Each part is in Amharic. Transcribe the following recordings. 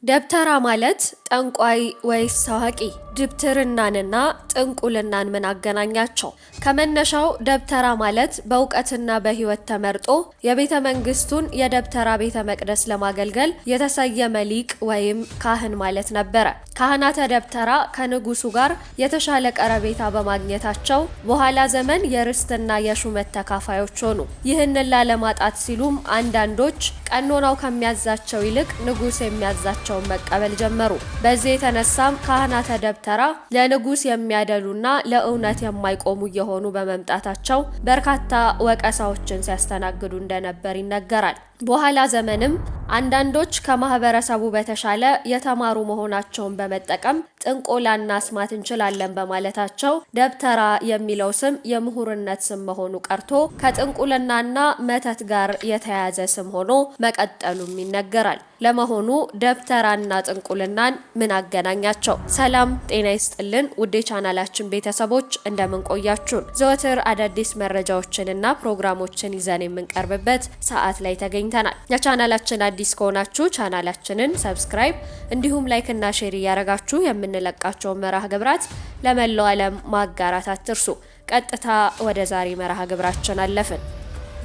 ደብተራ ማለት ጠንቋይ ወይስ አዋቂ? ድብትርናንና ጥንቁልናን ምን አገናኛቸው? ከመነሻው ደብተራ ማለት በእውቀትና በሕይወት ተመርጦ የቤተ መንግስቱን የደብተራ ቤተ መቅደስ ለማገልገል የተሰየመ ሊቅ ወይም ካህን ማለት ነበረ። ካህናተ ደብተራ ከንጉሱ ጋር የተሻለ ቀረቤታ በማግኘታቸው በኋላ ዘመን የርስትና የሹመት ተካፋዮች ሆኑ። ይህንን ላለማጣት ሲሉም አንዳንዶች ቀኖናው ከሚያዛቸው ይልቅ ንጉስ የሚያዛቸውን መቀበል ጀመሩ። በዚህ የተነሳም ካህናተ ደብተራ ለንጉስ የሚያደሉና ለእውነት የማይቆሙ እየሆኑ በመምጣታቸው በርካታ ወቀሳዎችን ሲያስተናግዱ እንደነበር ይነገራል። በኋላ ዘመንም አንዳንዶች ከማህበረሰቡ በተሻለ የተማሩ መሆናቸውን በመጠቀም ጥንቆላና አስማት እንችላለን በማለታቸው ደብተራ የሚለው ስም የምሁርነት ስም መሆኑ ቀርቶ ከጥንቁልናና መተት ጋር የተያያዘ ስም ሆኖ መቀጠሉም ይነገራል። ለመሆኑ ደብተራና ጥንቁልናን ምን አገናኛቸው? ሰላም ጤና ይስጥልን ውድ የቻናላችን ቤተሰቦች እንደምን ቆያችሁን? ዘወትር አዳዲስ መረጃዎችንና ፕሮግራሞችን ይዘን የምንቀርብበት ሰዓት ላይ ተገኝተናል። የቻናላችን አዲስ ከሆናችሁ ቻናላችንን ሰብስክራይብ እንዲሁም ላይክ እና ሼር እያደረጋችሁ የምንለቃቸው መርሃ ግብራት ለመላው ዓለም ማጋራት አትርሱ። ቀጥታ ወደ ዛሬ መርሃ ግብራችን አለፍን።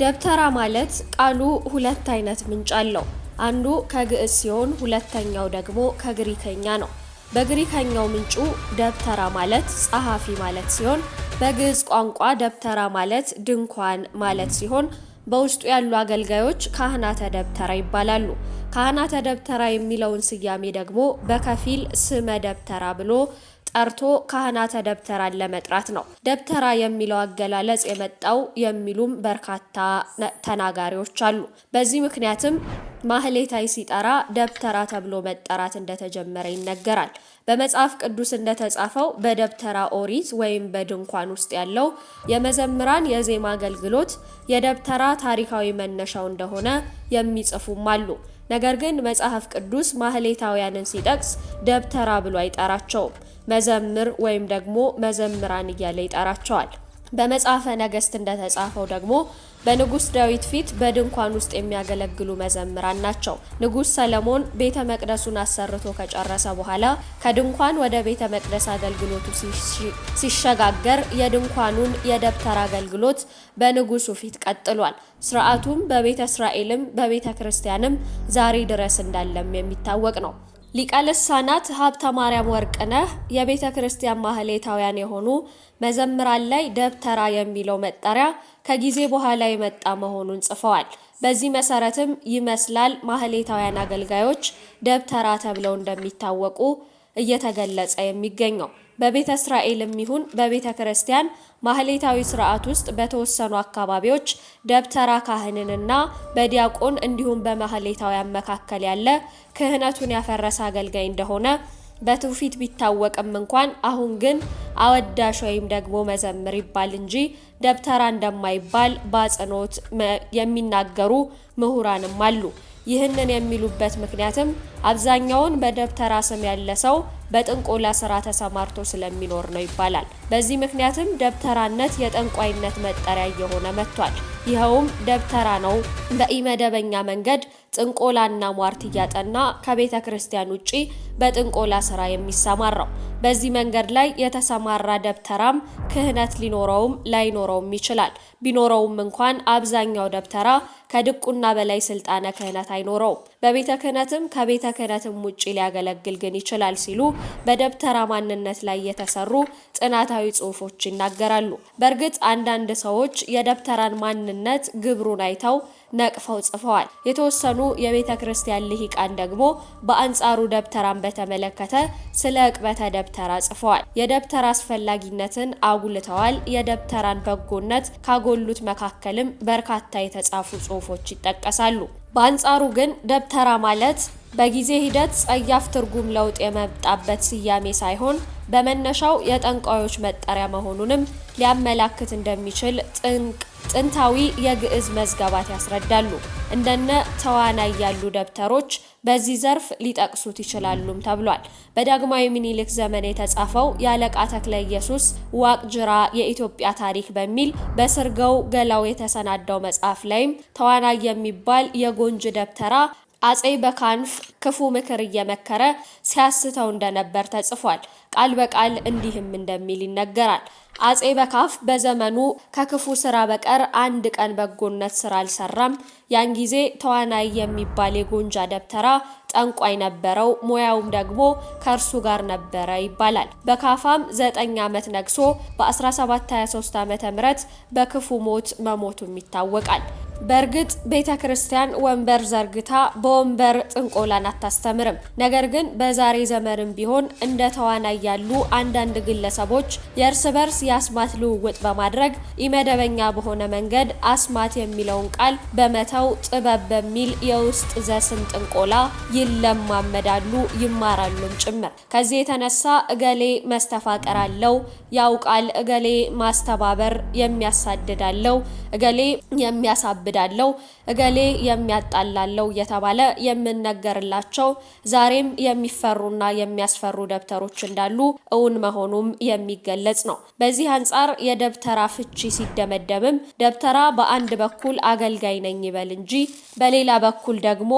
ደብተራ ማለት ቃሉ ሁለት አይነት ምንጭ አለው። አንዱ ከግዕዝ ሲሆን ሁለተኛው ደግሞ ከግሪከኛ ነው። በግሪከኛው ምንጩ ደብተራ ማለት ጸሐፊ ማለት ሲሆን በግዕዝ ቋንቋ ደብተራ ማለት ድንኳን ማለት ሲሆን በውስጡ ያሉ አገልጋዮች ካህናተ ደብተራ ይባላሉ። ካህናተ ደብተራ የሚለውን ስያሜ ደግሞ በከፊል ስመ ደብተራ ብሎ ጠርቶ ካህናተ ደብተራን ለመጥራት ነው። ደብተራ የሚለው አገላለጽ የመጣው የሚሉም በርካታ ተናጋሪዎች አሉ። በዚህ ምክንያትም ማህሌታይ ሲጠራ ደብተራ ተብሎ መጠራት እንደተጀመረ ይነገራል። በመጽሐፍ ቅዱስ እንደተጻፈው በደብተራ ኦሪት ወይም በድንኳን ውስጥ ያለው የመዘምራን የዜማ አገልግሎት የደብተራ ታሪካዊ መነሻው እንደሆነ የሚጽፉም አሉ። ነገር ግን መጽሐፍ ቅዱስ ማህሌታውያንን ሲጠቅስ ደብተራ ብሎ አይጠራቸውም። መዘምር ወይም ደግሞ መዘምራን እያለ ይጠራቸዋል። በመጽሐፈ ነገሥት እንደተጻፈው ደግሞ በንጉስ ዳዊት ፊት በድንኳን ውስጥ የሚያገለግሉ መዘምራን ናቸው። ንጉስ ሰለሞን ቤተ መቅደሱን አሰርቶ ከጨረሰ በኋላ ከድንኳን ወደ ቤተ መቅደስ አገልግሎቱ ሲሸጋገር የድንኳኑን የደብተራ አገልግሎት በንጉሱ ፊት ቀጥሏል። ስርዓቱም በቤተ እስራኤልም በቤተ ክርስቲያንም ዛሬ ድረስ እንዳለም የሚታወቅ ነው። ሊቀ ልሳናት ሀብተ ማርያም ወርቅነህ የቤተ ክርስቲያን ማህሌታውያን የሆኑ መዘምራን ላይ ደብተራ የሚለው መጠሪያ ከጊዜ በኋላ የመጣ መሆኑን ጽፈዋል። በዚህ መሰረትም ይመስላል ማህሌታውያን አገልጋዮች ደብተራ ተብለው እንደሚታወቁ እየተገለጸ የሚገኘው። በቤተ እስራኤልም ይሁን በቤተ ክርስቲያን ማህሌታዊ ስርዓት ውስጥ በተወሰኑ አካባቢዎች ደብተራ ካህንንና በዲያቆን እንዲሁም በማህሌታውያን መካከል ያለ ክህነቱን ያፈረሰ አገልጋይ እንደሆነ በትውፊት ቢታወቅም እንኳን አሁን ግን አወዳሽ ወይም ደግሞ መዘምር ይባል እንጂ ደብተራ እንደማይባል በአጽንኦት የሚናገሩ ምሁራንም አሉ። ይህንን የሚሉበት ምክንያትም አብዛኛውን በደብተራ ስም ያለ ሰው በጥንቆላ ስራ ተሰማርቶ ስለሚኖር ነው ይባላል። በዚህ ምክንያትም ደብተራነት የጠንቋይነት መጠሪያ እየሆነ መጥቷል። ይኸውም ደብተራ ነው በኢመደበኛ መንገድ ጥንቆላና ሟርት እያጠና ከቤተ ክርስቲያን ውጪ በጥንቆላ ስራ የሚሰማራው። በዚህ መንገድ ላይ የተሰማራ ደብተራም ክህነት ሊኖረውም ላይኖረውም ይችላል። ቢኖረውም እንኳን አብዛኛው ደብተራ ከድቁና በላይ ስልጣነ ክህነት አይኖረውም። በቤተ ክህነትም ከቤተ ክህነትም ውጪ ሊያገለግል ግን ይችላል ሲሉ በደብተራ ማንነት ላይ የተሰሩ ጥናታዊ ጽሑፎች ይናገራሉ። በእርግጥ አንዳንድ ሰዎች የደብተራን ማንነት ግብሩን አይተው ነቅፈው ጽፈዋል። የተወሰኑ የቤተ ክርስቲያን ልሂቃን ደግሞ በአንጻሩ ደብተራን በተመለከተ ስለ ዕቅበተ ደብተራ ጽፈዋል። የደብተራ አስፈላጊነትን አጉልተዋል። የደብተራን በጎነት ካጎሉት መካከልም በርካታ የተጻፉ ጽሑፎች ይጠቀሳሉ። በአንጻሩ ግን ደብተራ ማለት በጊዜ ሂደት ጸያፍ ትርጉም ለውጥ የመጣበት ስያሜ ሳይሆን በመነሻው የጠንቋዮች መጠሪያ መሆኑንም ሊያመላክት እንደሚችል ጥንታዊ የግዕዝ መዝገባት ያስረዳሉ። እንደነ ተዋናይ ያሉ ደብተሮች በዚህ ዘርፍ ሊጠቅሱት ይችላሉም ተብሏል። በዳግማዊ ምኒልክ ዘመን የተጻፈው የአለቃ ተክለ ኢየሱስ ዋቅጅራ የኢትዮጵያ ታሪክ በሚል በስርገው ገላው የተሰናዳው መጽሐፍ ላይም ተዋናይ የሚባል የጎንጅ ደብተራ አጼ በካንፍ ክፉ ምክር እየመከረ ሲያስተው እንደነበር ተጽፏል። ቃል በቃል እንዲህም እንደሚል ይነገራል። አጼ በካፍ በዘመኑ ከክፉ ስራ በቀር አንድ ቀን በጎነት ስራ አልሰራም። ያን ጊዜ ተዋናይ የሚባል የጎንጃ ደብተራ ጠንቋይ ነበረው። ሙያውም ደግሞ ከእርሱ ጋር ነበረ ይባላል። በካፋም 9 ዓመት ነግሶ በ1723 ዓ.ም በክፉ ሞት መሞቱም ይታወቃል። በእርግጥ ቤተ ክርስቲያን ወንበር ዘርግታ በወንበር ጥንቆላን አታስተምርም። ነገር ግን በዛሬ ዘመንም ቢሆን እንደ ተዋናይ ያሉ አንዳንድ ግለሰቦች የእርስ በርስ የአስማት ልውውጥ በማድረግ ኢመደበኛ በሆነ መንገድ አስማት የሚለውን ቃል በመተው ጥበብ በሚል የውስጥ ዘስም ጥንቆላ ይለማመዳሉ፣ ይማራሉም ጭምር። ከዚህ የተነሳ እገሌ መስተፋቀር አለው ያውቃል፣ እገሌ ማስተባበር የሚያሳድዳለው፣ እገሌ የሚያሳብዳለው፣ እገሌ የሚያጣላለው እየተባለ የምንነገርላቸው ዛሬም የሚፈሩና የሚያስፈሩ ደብተሮች እንዳሉ እውን መሆኑም የሚገለጽ ነው። በዚህ አንጻር የደብተራ ፍቺ ሲደመደምም ደብተራ በአንድ በኩል አገልጋይ ነኝ ይበል እንጂ በሌላ በኩል ደግሞ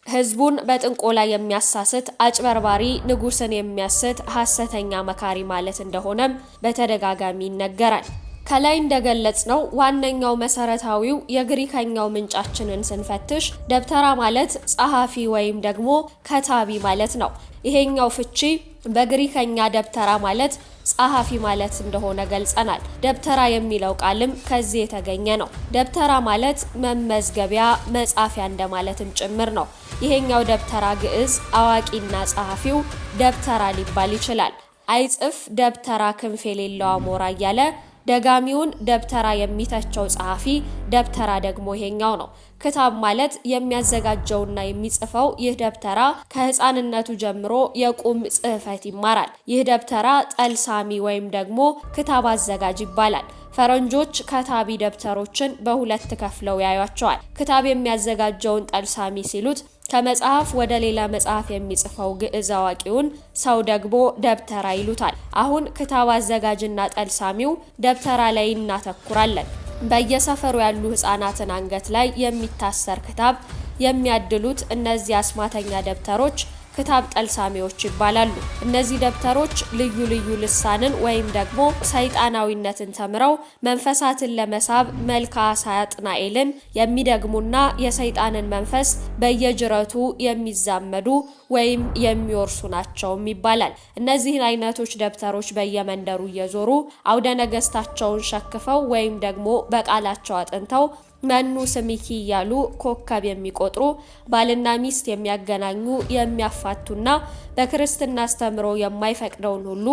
ህዝቡን በጥንቆላ የሚያሳስት አጭበርባሪ፣ ንጉስን የሚያስት ሐሰተኛ መካሪ ማለት እንደሆነም በተደጋጋሚ ይነገራል። ከላይ እንደገለጽ ነው ዋነኛው መሰረታዊው የግሪከኛው ምንጫችንን ስንፈትሽ ደብተራ ማለት ጸሐፊ ወይም ደግሞ ከታቢ ማለት ነው። ይሄኛው ፍቺ በግሪከኛ ደብተራ ማለት ጸሐፊ ማለት እንደሆነ ገልጸናል። ደብተራ የሚለው ቃልም ከዚህ የተገኘ ነው። ደብተራ ማለት መመዝገቢያ፣ መጻፊያ እንደማለትም ጭምር ነው። ይሄኛው ደብተራ ግዕዝ አዋቂና ጸሐፊው ደብተራ ሊባል ይችላል። አይጽፍ ደብተራ ክንፍ የሌለው አሞራ እያለ ደጋሚውን ደብተራ የሚተቸው ጸሐፊ ደብተራ ደግሞ ይሄኛው ነው። ክታብ ማለት የሚያዘጋጀውና የሚጽፈው ይህ ደብተራ ከህፃንነቱ ጀምሮ የቁም ጽሕፈት ይማራል። ይህ ደብተራ ጠልሳሚ ወይም ደግሞ ክታብ አዘጋጅ ይባላል። ፈረንጆች ከታቢ ደብተሮችን በሁለት ከፍለው ያዩቸዋል። ክታብ የሚያዘጋጀውን ጠልሳሚ ሲሉት ከመጽሐፍ ወደ ሌላ መጽሐፍ የሚጽፈው ግዕዝ አዋቂውን ሰው ደግሞ ደብተራ ይሉታል። አሁን ክታብ አዘጋጅና ጠልሳሚው ደብተራ ላይ እናተኩራለን። በየሰፈሩ ያሉ ህፃናትን አንገት ላይ የሚታሰር ክታብ የሚያድሉት እነዚህ አስማተኛ ደብተሮች ክታብ ጠልሳሚዎች ይባላሉ። እነዚህ ደብተሮች ልዩ ልዩ ልሳንን ወይም ደግሞ ሰይጣናዊነትን ተምረው መንፈሳትን ለመሳብ መልክዓ ሳጥናኤልን የሚደግሙና የሰይጣንን መንፈስ በየጅረቱ የሚዛመዱ ወይም የሚወርሱ ናቸውም ይባላል። እነዚህን አይነቶች ደብተሮች በየመንደሩ እየዞሩ አውደ ነገስታቸውን ሸክፈው ወይም ደግሞ በቃላቸው አጥንተው መኑ ስሚኪ እያሉ ኮከብ የሚቆጥሩ ባልና ሚስት የሚያገናኙ የሚያፋቱና በክርስትና አስተምሮ የማይፈቅደውን ሁሉ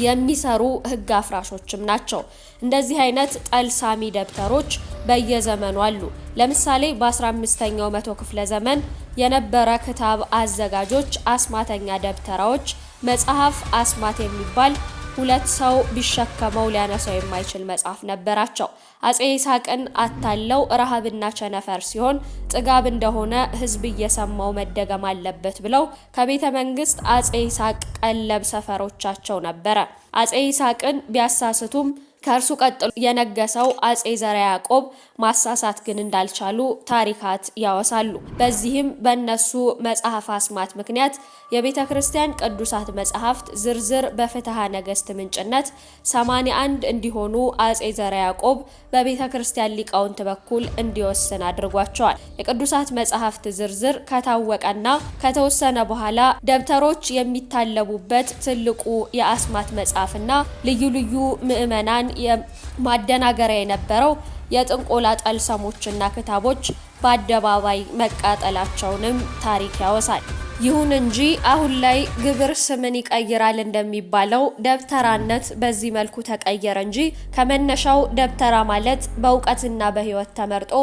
የሚሰሩ ህግ አፍራሾችም ናቸው። እንደዚህ አይነት ጠልሳሚ ደብተሮች በየዘመኑ አሉ። ለምሳሌ በ15ኛው መቶ ክፍለ ዘመን የነበረ ክታብ አዘጋጆች አስማተኛ ደብተራዎች መጽሐፍ አስማት የሚባል ሁለት ሰው ቢሸከመው ሊያነሳው የማይችል መጽሐፍ ነበራቸው። አጼ ይስሐቅን አታለው ረሃብና ቸነፈር ሲሆን ጥጋብ እንደሆነ ህዝብ እየሰማው መደገም አለበት ብለው ከቤተ መንግስት አጼ ይስሐቅ ቀለብ ሰፈሮቻቸው ነበረ። አጼ ይስሐቅን ቢያሳስቱም ከእርሱ ቀጥሎ የነገሰው አጼ ዘርዓ ያዕቆብ ማሳሳት ግን እንዳልቻሉ ታሪካት ያወሳሉ። በዚህም በእነሱ መጽሐፍ አስማት ምክንያት የቤተ ክርስቲያን ቅዱሳት መጽሐፍት ዝርዝር በፍትሐ ነገስት ምንጭነት 81 እንዲሆኑ አጼ ዘርዓ ያዕቆብ በቤተ ክርስቲያን ሊቃውንት በኩል እንዲወስን አድርጓቸዋል። የቅዱሳት መጽሐፍት ዝርዝር ከታወቀና ከተወሰነ በኋላ ደብተሮች የሚታለቡበት ትልቁ የአስማት መጽሐፍና ልዩ ልዩ ምዕመናን ማደናገሪያ የነበረው የጥንቆላ ጠልሰሞችና ክታቦች በአደባባይ መቃጠላቸውንም ታሪክ ያወሳል። ይሁን እንጂ አሁን ላይ ግብር ስምን ይቀይራል እንደሚባለው ደብተራነት በዚህ መልኩ ተቀየረ እንጂ ከመነሻው ደብተራ ማለት በእውቀትና በሕይወት ተመርጦ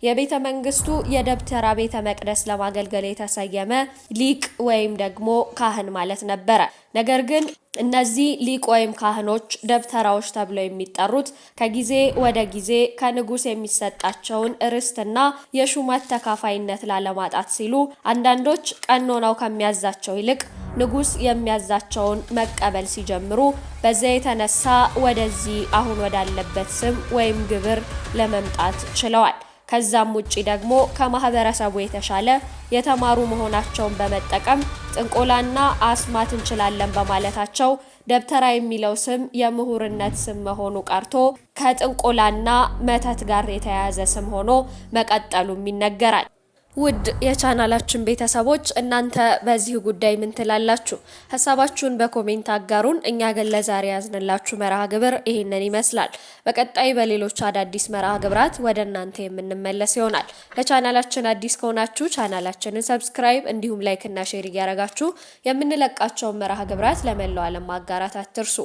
የቤተ መንግስቱ የደብተራ ቤተ መቅደስ ለማገልገል የተሰየመ ሊቅ ወይም ደግሞ ካህን ማለት ነበረ። ነገር ግን እነዚህ ሊቅ ወይም ካህኖች ደብተራዎች ተብለው የሚጠሩት ከጊዜ ወደ ጊዜ ከንጉስ የሚሰጣቸውን ርስትና የሹመት ተካፋይነት ላለማጣት ሲሉ አንዳንዶች ቀኖናው ከሚያዛቸው ይልቅ ንጉስ የሚያዛቸውን መቀበል ሲጀምሩ በዚያ የተነሳ ወደዚህ አሁን ወዳለበት ስም ወይም ግብር ለመምጣት ችለዋል። ከዛም ውጪ ደግሞ ከማህበረሰቡ የተሻለ የተማሩ መሆናቸውን በመጠቀም ጥንቆላና አስማት እንችላለን በማለታቸው ደብተራ የሚለው ስም የምሁርነት ስም መሆኑ ቀርቶ ከጥንቆላና መተት ጋር የተያያዘ ስም ሆኖ መቀጠሉም ይነገራል። ውድ የቻናላችን ቤተሰቦች እናንተ በዚህ ጉዳይ ምን ትላላችሁ? ሐሳባችሁን በኮሜንት አጋሩን። እኛ ግን ለዛሬ ያዝንላችሁ መርሃ ግብር ይሄንን ይመስላል። በቀጣይ በሌሎች አዳዲስ መርሃ ግብራት ወደ እናንተ የምንመለስ ይሆናል። ለቻናላችን አዲስ ከሆናችሁ ቻናላችንን ሰብስክራይብ እንዲሁም ላይክ እና ሼር እያደረጋችሁ የምንለቃቸውን መርሃ ግብራት ለመላው ዓለም ማጋራት አትርሱ።